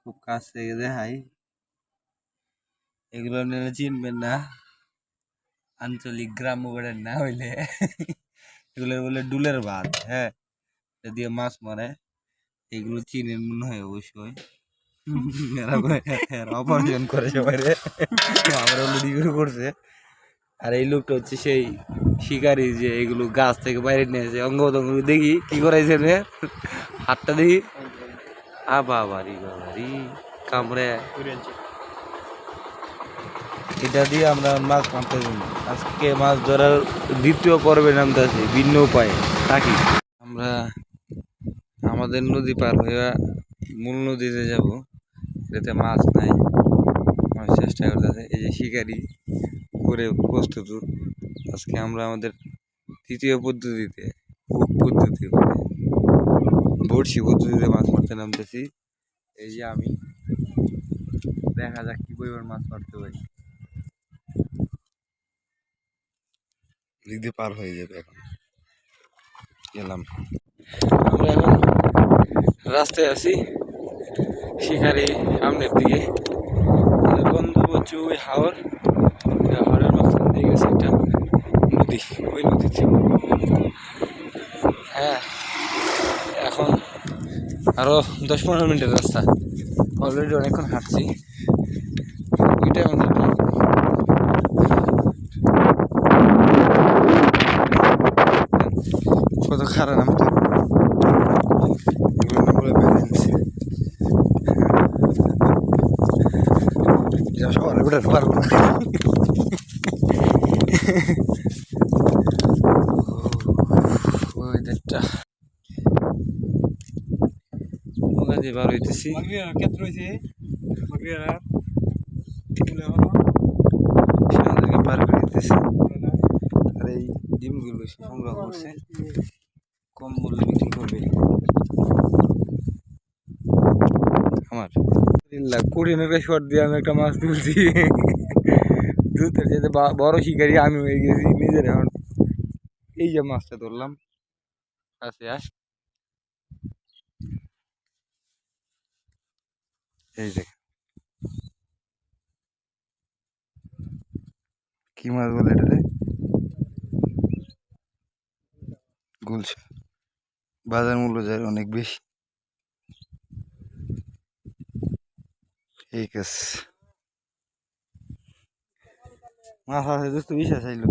খুব কাছ থেকে দেখাই। এগুলো নিলে চিনবেন না, আঞ্চলিক গ্রাম্য বাড়ির না হইলে এগুলো বলে ডুলের ভাত। হ্যাঁ, এটা দিয়ে মাছ মারে। এগুলো চিনেন মনে হয় অবশ্যই। অপারেশন করে সবাই রে, আমার অলরেডি শুরু করছে। আর এই লোকটা হচ্ছে সেই শিকারি যে এগুলো গাছ থেকে বাইরে নিয়েছে। অঙ্গ দেখি কি করাইছে রে, হাতটা দেখি। বাবারি বাবারি কামড়ে। এটা দিয়ে আমরা মাছ মারতে যাই। আজকে মাছ ধরার দ্বিতীয় পর্বে নামতেছি ভিন্ন উপায়ে থাকি। আমরা আমাদের নদী পার হয়ে মূল নদীতে যাব, যাতে মাছ নাই। আমার চেষ্টা করতেছে এই যে শিকারি করে প্রস্তুত। আজকে আমরা আমাদের তৃতীয় পদ্ধতিতে, হুক পদ্ধতি বড়শি পদ্ধতিতে মাছ মারতে নামতেছি। এই যে আমি, দেখা যাক কি পরিমাণ মাছ মারতে পারি। দিদি পার হয়ে যাবে এখন। গেলাম, আমরা এখন রাস্তায় আছি, শিকারি সামনের দিকে। গন্তব্য হচ্ছে ওই হাওর, হাওরের মাঝখান দিয়ে গেছে একটা নদী, ওই নদীতে। হ্যাঁ, এখন আরো 10-15 মিনিটের রাস্তা। অলরেডি অনেকক্ষণ হাঁটছি। ওইটাই আমাদের কত খারাপ নাম তো সবার উঠাতে পারবো না। ওখান দিয়ে বার হইতেছি। আমাদেরকে পার করে দিতেছে। আর এই ডিমগুলো সে সংগ্রহ করছে, কম মূল্যে বিক্রি করবে। আমার কঠিনের শট দিয়ে আমি একটা মাছ তুলছি। দুধের যেতে বড় শিকারি আমি হয়ে গেছি নিজের। এখন এই যে মাছটা ধরলাম কাছে আস, এই দেখ কি মাছ বলে এটা রে, গুলশা। বাজার মূল্য যায় অনেক বেশি। এই কাজ মাছ আছে দোস্ত, বিশ্বাস চাইলো।